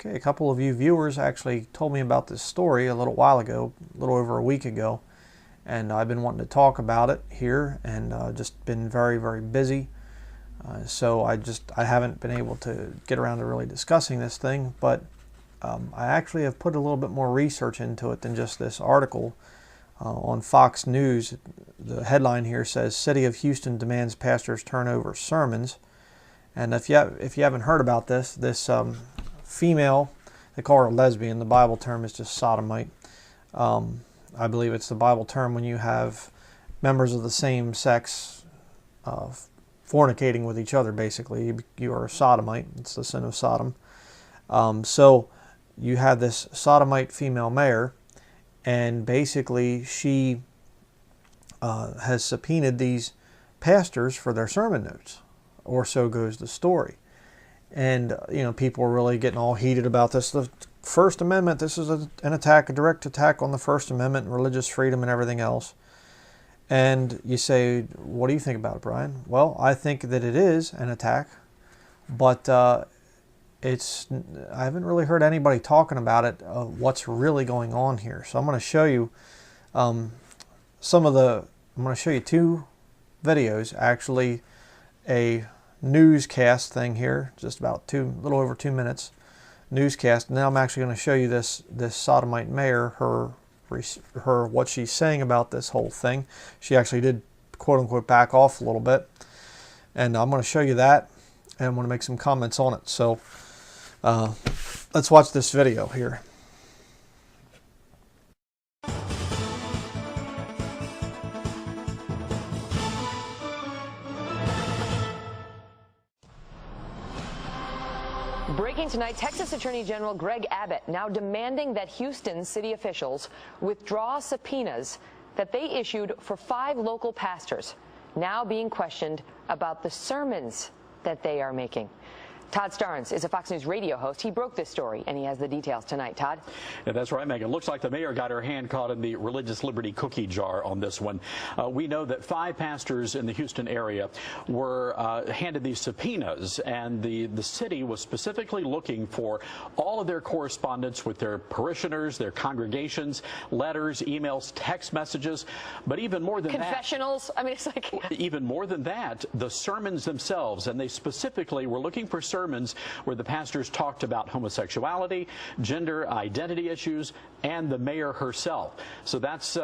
Okay, a couple of you viewers actually told me about this story a little while ago, a little over a week ago, and I've been wanting to talk about it here, and just been very, very busy. So I haven't been able to get around to really discussing this thing, but I actually have put a little bit more research into it than just this article on Fox News. The headline here says, "City of Houston demands pastors turn over sermons." And if you haven't heard about this female, they call her a lesbian. The Bible term is just sodomite. I believe it's the Bible term when you have members of the same sex fornicating with each other, basically. You are a sodomite. It's the sin of Sodom. So you have this sodomite female mayor, and basically she has subpoenaed these pastors for their sermon notes, or so goes the story. And, you know, people are really getting all heated about this. The First Amendment, this is an attack, a direct attack on the First Amendment and religious freedom and everything else. And you say, what do you think about it, Brian? Well, I think that it is an attack, but I haven't really heard anybody talking about it, what's really going on here. So I'm going to show you I'm going to show you two videos, actually a newscast thing here, just about a little over 2 minutes newscast. Now I'm actually going to show you this sodomite mayor, her what she's saying about this whole thing. She actually did, quote unquote, back off a little bit, and I'm going to show you that, and I'm going to make some comments on it. So let's watch this video here. Breaking tonight, Texas Attorney General Greg Abbott now demanding that Houston city officials withdraw subpoenas that they issued for 5 local pastors, now being questioned about the sermons that they are making. Todd Starnes is a Fox News radio host. He broke this story, and he has the details tonight. Todd? Yeah, that's right, Megan. Looks like the mayor got her hand caught in the religious liberty cookie jar on this one. We know that 5 pastors in the Houston area were handed these subpoenas, and the city was specifically looking for all of their correspondence with their parishioners, their congregations, letters, emails, text messages, but even more than confessionals. I mean, it's like even more than that, the sermons themselves, and they specifically were looking for sermons where the pastors talked about homosexuality, gender identity issues, and the mayor herself. So that's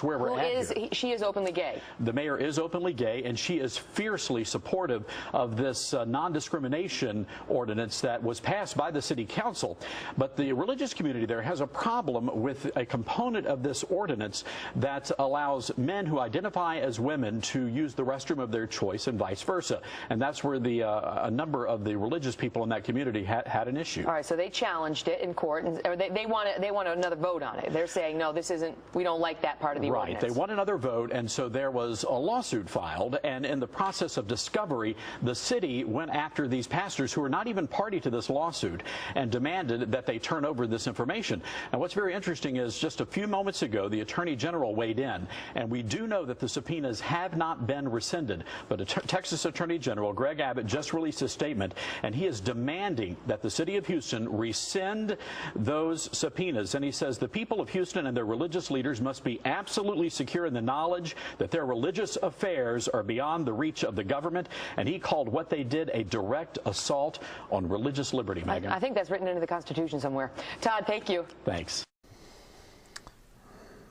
where we're at here. She is openly gay. The mayor is openly gay, and she is fiercely supportive of this non-discrimination ordinance that was passed by the city council. But the religious community there has a problem with a component of this ordinance that allows men who identify as women to use the restroom of their choice and vice versa. And that's where a number of the religious people in that community had an issue. All right, so they challenged it in court, and they want another vote on it. They're saying, no, this isn't, we don't like that part of the ordinance. Right, they want another vote, and so there was a lawsuit filed, and in the process of discovery, the city went after these pastors who are not even party to this lawsuit and demanded that they turn over this information. And what's very interesting is just a few moments ago, the Attorney General weighed in, and we do know that the subpoenas have not been rescinded, but Texas Attorney General Greg Abbott just released a statement, and he is demanding that the city of Houston rescind those subpoenas. And he says the people of Houston and their religious leaders must be absolutely secure in the knowledge that their religious affairs are beyond the reach of the government. And he called what they did a direct assault on religious liberty, Megan. I think that's written into the Constitution somewhere. Todd, thank you. Thanks.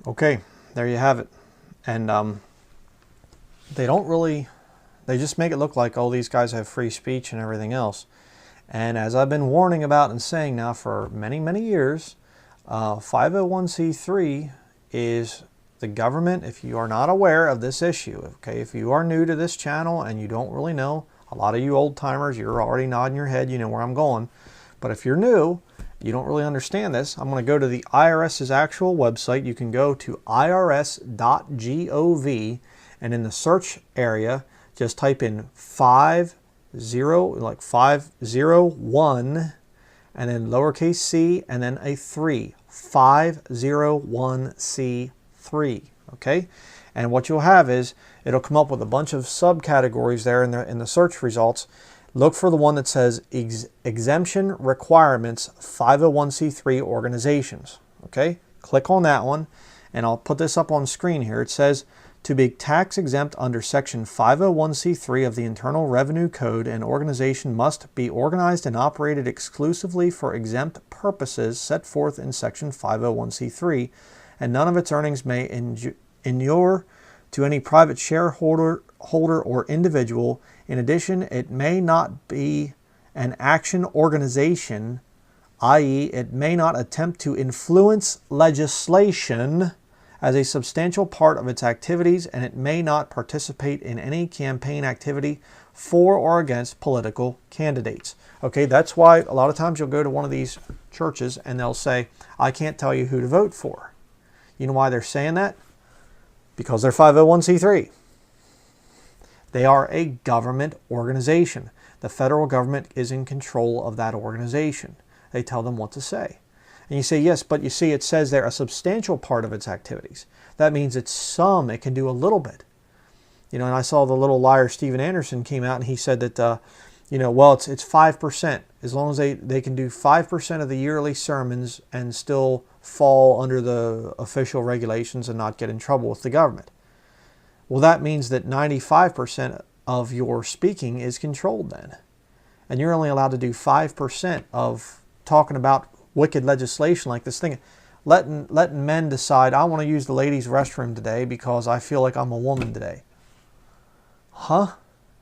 Okay, there you have it. And they just make it look like, oh, these guys have free speech and everything else. And as I've been warning about and saying now for many, many years, 501c3 is the government. If you are not aware of this issue, okay, if you are new to this channel and you don't really know, a lot of you old timers, you're already nodding your head, you know where I'm going. But if you're new, you don't really understand this, I'm going to go to the IRS's actual website. You can go to irs.gov, and in the search area, just type in 501 and then lowercase c and then a 3, 501c3, okay? And what you'll have is it'll come up with a bunch of subcategories there in the search results. Look for the one that says exemption requirements 501c3 organizations. Okay, click on that one, and I'll put this up on screen here. It says, to be tax exempt under section 501c3 of the Internal Revenue Code, an organization must be organized and operated exclusively for exempt purposes set forth in section 501c3, and none of its earnings may inure to any private shareholder or individual. In addition, it may not be an action organization, i.e., it may not attempt to influence legislation as a substantial part of its activities, and it may not participate in any campaign activity for or against political candidates. Okay, that's why a lot of times you'll go to one of these churches and they'll say, I can't tell you who to vote for. You know why they're saying that? Because they're 501c3. They are a government organization. The federal government is in control of that organization. They tell them what to say. And you say, yes, but you see, it says there a substantial part of its activities. That means it's some, it can do a little bit. You know, and I saw the little liar Steven Anderson came out and he said that, you know, well, it's 5%. As long as they can do 5% of the yearly sermons and still fall under the official regulations and not get in trouble with the government. Well, that means that 95% of your speaking is controlled then. And you're only allowed to do 5% of talking about wicked legislation like this thing. Letting men decide, I want to use the ladies' restroom today because I feel like I'm a woman today. Huh?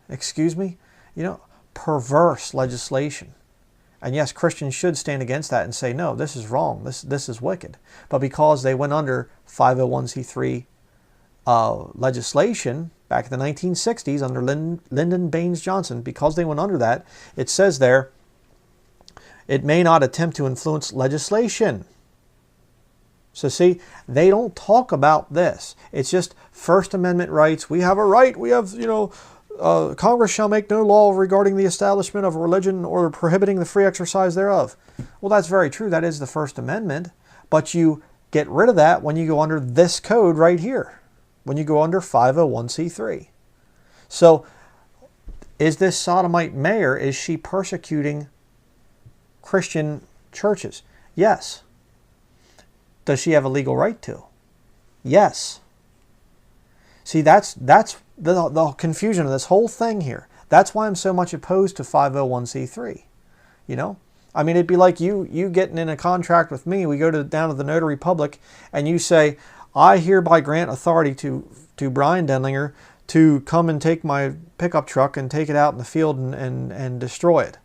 Excuse me? You know, perverse legislation. And yes, Christians should stand against that and say, no, this is wrong. This is wicked. But because they went under 501c3 legislation back in the 1960s under Lyndon Baines Johnson, because they went under that, it says there, it may not attempt to influence legislation. So see, they don't talk about this. It's just First Amendment rights. We have a right. We have, you know, Congress shall make no law regarding the establishment of a religion or prohibiting the free exercise thereof. Well, that's very true. That is the First Amendment. But you get rid of that when you go under this code right here, when you go under 501c3. So is this sodomite mayor, is she persecuting Christian churches? Yes. Does she have a legal right to? Yes. See, that's the confusion of this whole thing here. That's why I'm so much opposed to 501c3. You know? I mean, it'd be like you getting in a contract with me. We go down to the notary public and you say, I hereby grant authority to Brian Denlinger to come and take my pickup truck and take it out in the field and destroy it.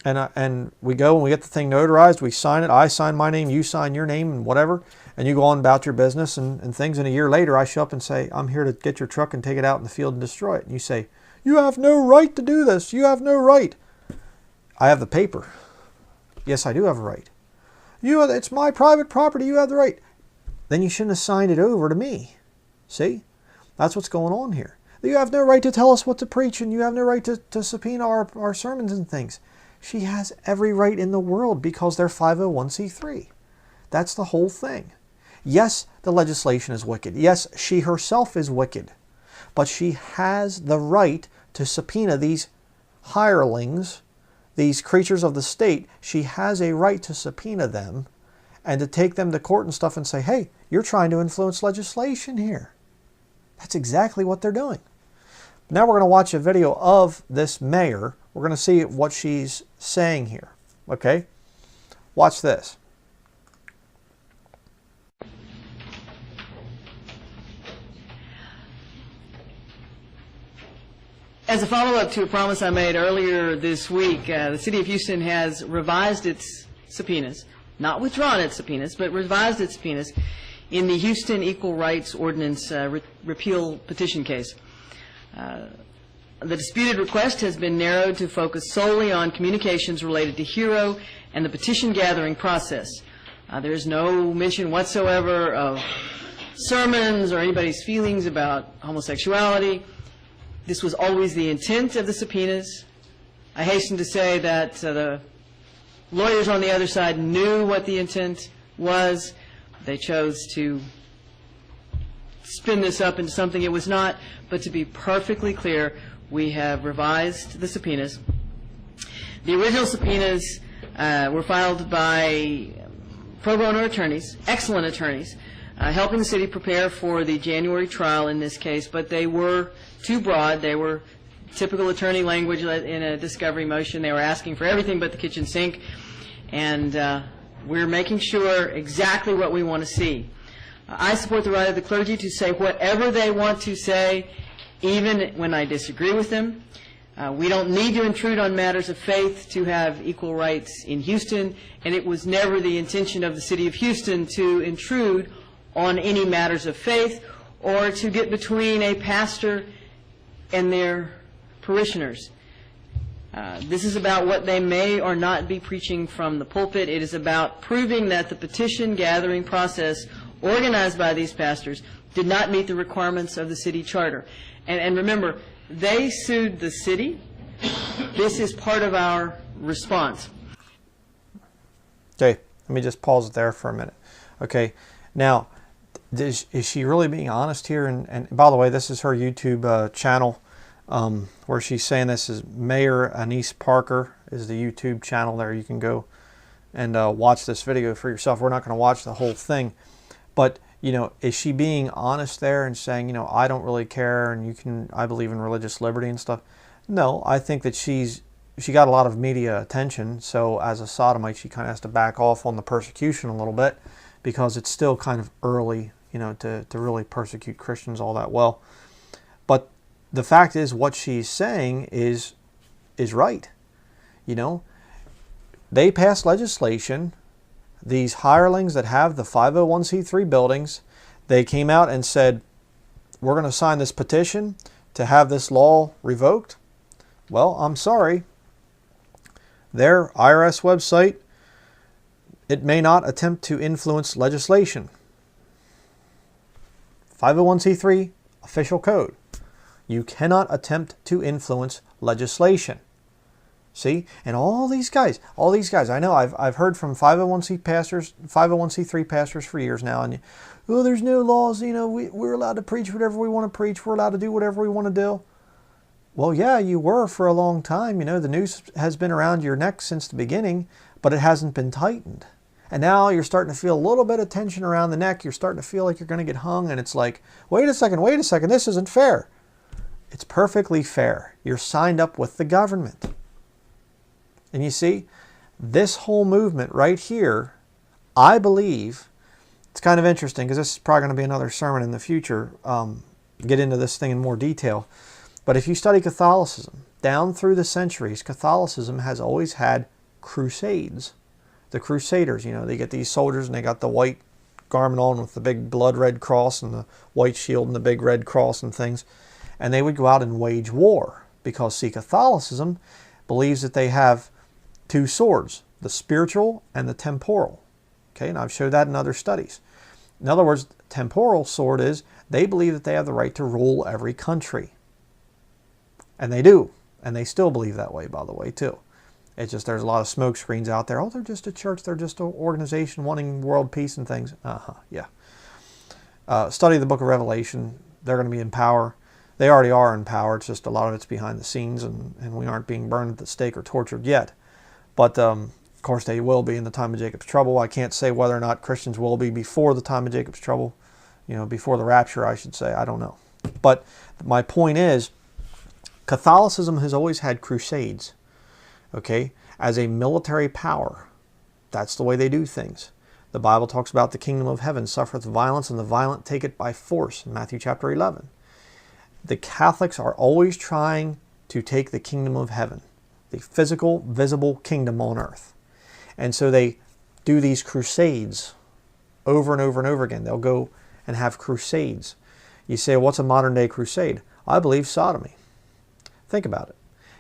And we go and we get the thing notarized, we sign it, I sign my name, you sign your name and whatever, and you go on about your business and things, and a year later I show up and say, I'm here to get your truck and take it out in the field and destroy it. And you say, you have no right to do this, you have no right. I have the paper. Yes, I do have a right. It's my private property, you have the right. Then you shouldn't have signed it over to me. See? That's what's going on here. You have no right to tell us what to preach, and you have no right to subpoena our sermons and things. She has every right in the world because they're 501c3. That's the whole thing. Yes, the legislation is wicked. Yes, she herself is wicked. But she has the right to subpoena these hirelings, these creatures of the state. She has a right to subpoena them and to take them to court and stuff and say, hey, you're trying to influence legislation here. That's exactly what they're doing. Now we're going to watch a video of this mayor. We're going to see what she's saying here. Okay? Watch this. As a follow-up to a promise I made earlier this week, the City of Houston has revised its subpoenas, not withdrawn its subpoenas, but revised its subpoenas in the Houston Equal Rights Ordinance repeal petition case. The disputed request has been narrowed to focus solely on communications related to HERO and the petition gathering process. There is no mention whatsoever of sermons or anybody's feelings about homosexuality. This was always the intent of the subpoenas. I hasten to say that the lawyers on the other side knew what the intent was. They chose to spin this up into something it was not. But to be perfectly clear, we have revised the subpoenas. The original subpoenas were filed by pro bono attorneys, excellent attorneys, helping the city prepare for the January trial in this case, but they were too broad. They were typical attorney language in a discovery motion. They were asking for everything but the kitchen sink, and we're making sure exactly what we want to see. I support the right of the clergy to say whatever they want to say, even when I disagree with them. We don't need to intrude on matters of faith to have equal rights in Houston, and it was never the intention of the city of Houston to intrude on any matters of faith or to get between a pastor and their parishioners. This is about what they may or not be preaching from the pulpit. It is about proving that the petition gathering process organized by these pastors did not meet the requirements of the city charter. And remember, they sued the city. This is part of our response. Okay, let me just pause it there for a minute. Okay, now, is she really being honest here? And by the way, this is her YouTube channel where she's saying this is Mayor Anise Parker is the YouTube channel there. You can go and watch this video for yourself. We're not going to watch the whole thing. But, you know, is she being honest there and saying, you know, I don't really care and I believe in religious liberty and stuff? No, I think that she got a lot of media attention. So as a sodomite, she kind of has to back off on the persecution a little bit because it's still kind of early, you know, to really persecute Christians all that well. But the fact is what she's saying is right. You know, they passed legislation. These hirelings that have the 501c3 buildings, they came out and said, we're going to sign this petition to have this law revoked. Well, I'm sorry. Their IRS website, it may not attempt to influence legislation. 501c3 official code. You cannot attempt to influence legislation. See, and all these guys, I know I've heard from 501c3 pastors for years now, and oh, there's no laws, you know, we're allowed to preach whatever we want to preach, we're allowed to do whatever we want to do. Well, yeah, you were for a long time, you know, the noose has been around your neck since the beginning, but it hasn't been tightened. And now you're starting to feel a little bit of tension around the neck, you're starting to feel like you're going to get hung, and it's like, wait a second, this isn't fair. It's perfectly fair. You're signed up with the government. And you see, this whole movement right here, I believe, it's kind of interesting because this is probably going to be another sermon in the future, get into this thing in more detail. But if you study Catholicism, down through the centuries, Catholicism has always had crusades. The Crusaders, you know, they get these soldiers and they got the white garment on with the big blood red cross and the white shield and the big red cross and things. And they would go out and wage war because, see, Catholicism believes that they have two swords, the spiritual and the temporal. Okay, and I've showed that in other studies. In other words, the temporal sword is they believe that they have the right to rule every country. And they do. And they still believe that way, by the way, too. It's just there's a lot of smoke screens out there. Oh, they're just a church. They're just an organization wanting world peace and things. Yeah. Study the book of Revelation. They're going to be in power. They already are in power. It's just a lot of it's behind the scenes, and we aren't being burned at the stake or tortured yet. But, of course, they will be in the time of Jacob's trouble. I can't say whether or not Christians will be before the time of Jacob's trouble. You know, before the rapture, I should say. I don't know. But my point is, Catholicism has always had crusades, okay, as a military power. That's the way they do things. The Bible talks about the kingdom of heaven suffereth violence, and the violent take it by force, in Matthew chapter 11. The Catholics are always trying to take the kingdom of heaven, the physical, visible kingdom on earth. And so they do these crusades over and over and over again. They'll go and have crusades. You say, what's a modern day crusade? I believe sodomy. Think about it.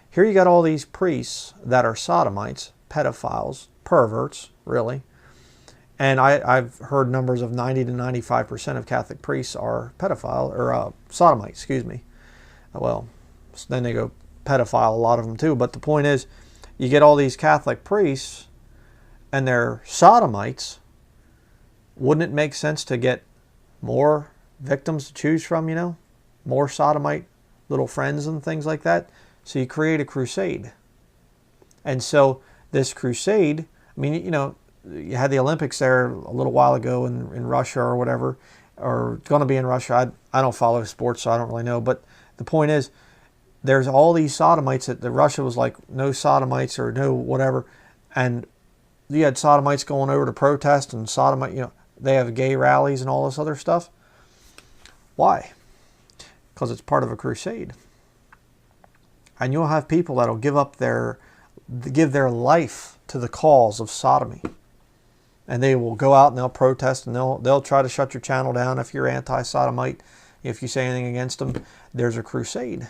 Here you got all these priests that are sodomites, pedophiles, perverts, really. And I've heard numbers of 90 to 95% of Catholic priests are pedophile, or sodomites, excuse me. Well, then they go pedophile, a lot of them too. But the point is, you get all these Catholic priests and they're sodomites. Wouldn't it make sense to get more victims to choose from, you know? More sodomite little friends and things like that. So you create a crusade. And so this crusade, I mean, you know, you had the Olympics there a little while ago in Russia or whatever, or it's going to be in Russia. I don't follow sports, so I don't really know. But the point is, there's all these sodomites that Russia was like, no sodomites or no whatever. And you had sodomites going over to protest, and sodomite, you know, they have gay rallies and all this other stuff. Why? Because it's part of a crusade. And you'll have people that'll give their life to the cause of sodomy. And they will go out and they'll protest, and they'll try to shut your channel down if you're anti-sodomite. If you say anything against them, there's a crusade.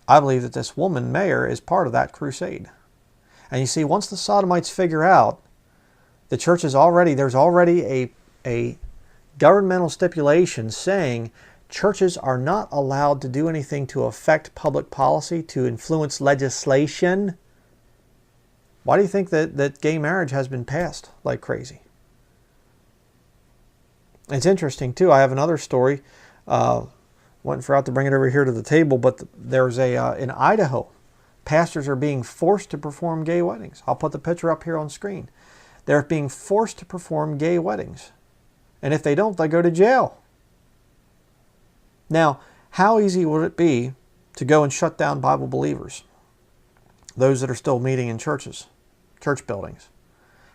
I believe that this woman, mayor, is part of that crusade. And you see, once the sodomites figure out the church is there's already a governmental stipulation saying churches are not allowed to do anything to affect public policy, to influence legislation. Why do you think that gay marriage has been passed like crazy? It's interesting, too. I have another story. Forgot to bring it over here to the table, but there's in Idaho, pastors are being forced to perform gay weddings. I'll put the picture up here on screen. They're being forced to perform gay weddings. And if they don't, they go to jail. Now, how easy would it be to go and shut down Bible believers? Those that are still meeting in churches, church buildings.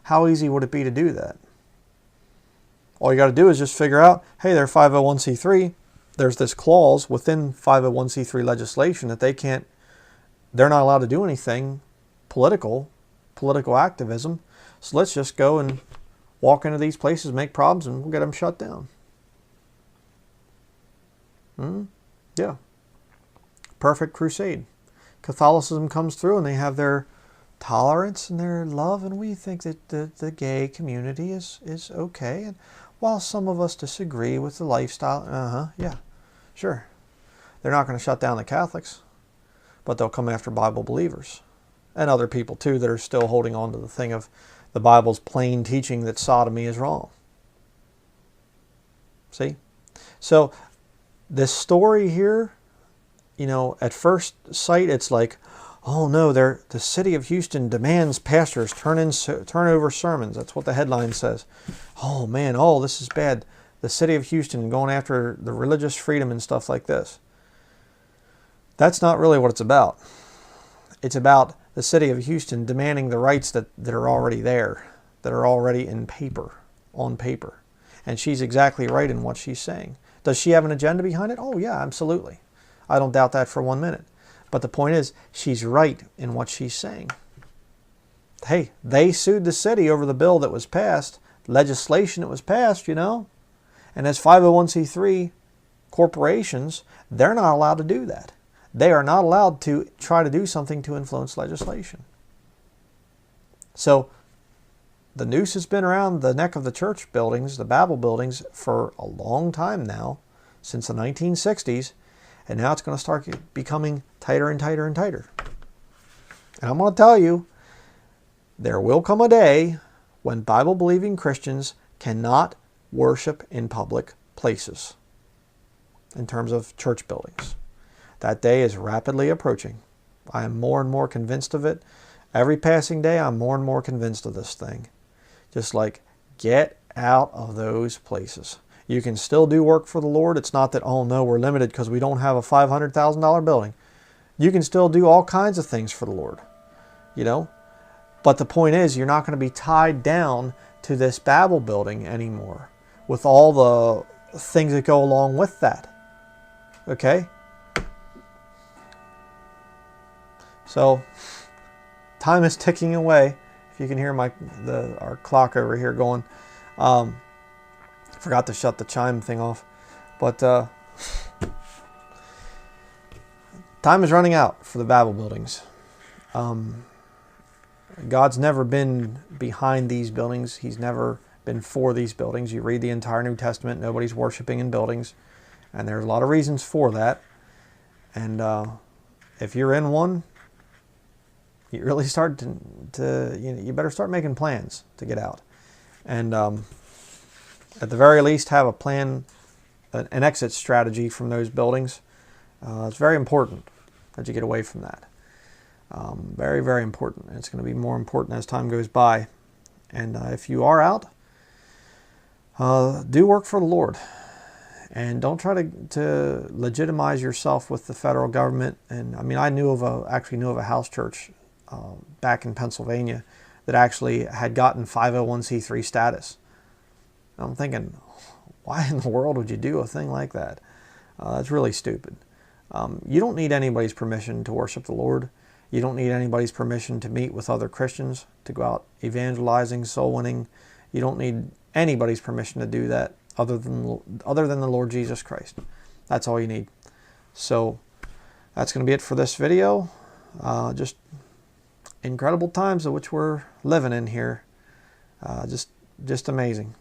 How easy would it be to do that? All you got to do is just figure out, hey, they're 501c3. There's this clause within 501c3 legislation that they're not allowed to do anything political activism. So let's just go and walk into these places, make problems, and we'll get them shut down. Yeah. Perfect crusade. Catholicism comes through and they have their tolerance and their love, and we think that the gay community is okay. And while some of us disagree with the lifestyle, yeah, sure. They're not going to shut down the Catholics, but they'll come after Bible believers and other people too that are still holding on to the thing of the Bible's plain teaching that sodomy is wrong. See? So this story here, you know, at first sight, it's like, oh no, the city of Houston demands pastors turn over sermons. That's what the headline says. Oh man, this is bad. The city of Houston going after the religious freedom and stuff like this. That's not really what it's about. It's about the city of Houston demanding the rights that are already there, that are already on paper. And she's exactly right in what she's saying. Does she have an agenda behind it? Oh yeah, absolutely. I don't doubt that for 1 minute. But the point is, she's right in what she's saying. Hey, they sued the city over the bill that was passed, legislation that was passed, you know. And as 501c3 corporations, they're not allowed to do that. They are not allowed to try to do something to influence legislation. So the noose has been around the neck of the church buildings, the Babel buildings, for a long time now, since the 1960s. And now it's going to start becoming tighter and tighter and tighter. And I'm going to tell you, there will come a day when Bible-believing Christians cannot worship in public places in terms of church buildings. That day is rapidly approaching. I am more and more convinced of it. Every passing day, I'm more and more convinced of this thing. Just like, get out of those places. You can still do work for the Lord. It's not that, oh no, we're limited because we don't have a $500,000 building. You can still do all kinds of things for the Lord, you know. But the point is, you're not going to be tied down to this Babel building anymore with all the things that go along with that. Okay? So, time is ticking away. If you can hear our clock over here going. Forgot to shut the chime thing off. But time is running out for the Babel buildings. God's never been behind these buildings. He's never been for these buildings. You read the entire New Testament, nobody's worshiping in buildings. And there's a lot of reasons for that. And if you're in one, you really start you better start making plans to get out. And at the very least, have a plan, an exit strategy from those buildings. It's very important that you get away from that. Very, very important. It's going to be more important as time goes by. And if you are out, do work for the Lord. And don't try to legitimize yourself with the federal government. And I mean, I actually knew of a house church back in Pennsylvania that actually had gotten 501c3 status. I'm thinking, why in the world would you do a thing like that? That's really stupid. You don't need anybody's permission to worship the Lord. You don't need anybody's permission to meet with other Christians, to go out evangelizing, soul winning. You don't need anybody's permission to do that other than the Lord Jesus Christ. That's all you need. So that's going to be it for this video. Just incredible times of which we're living in here. Just amazing.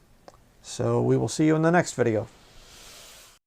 So we will see you in the next video.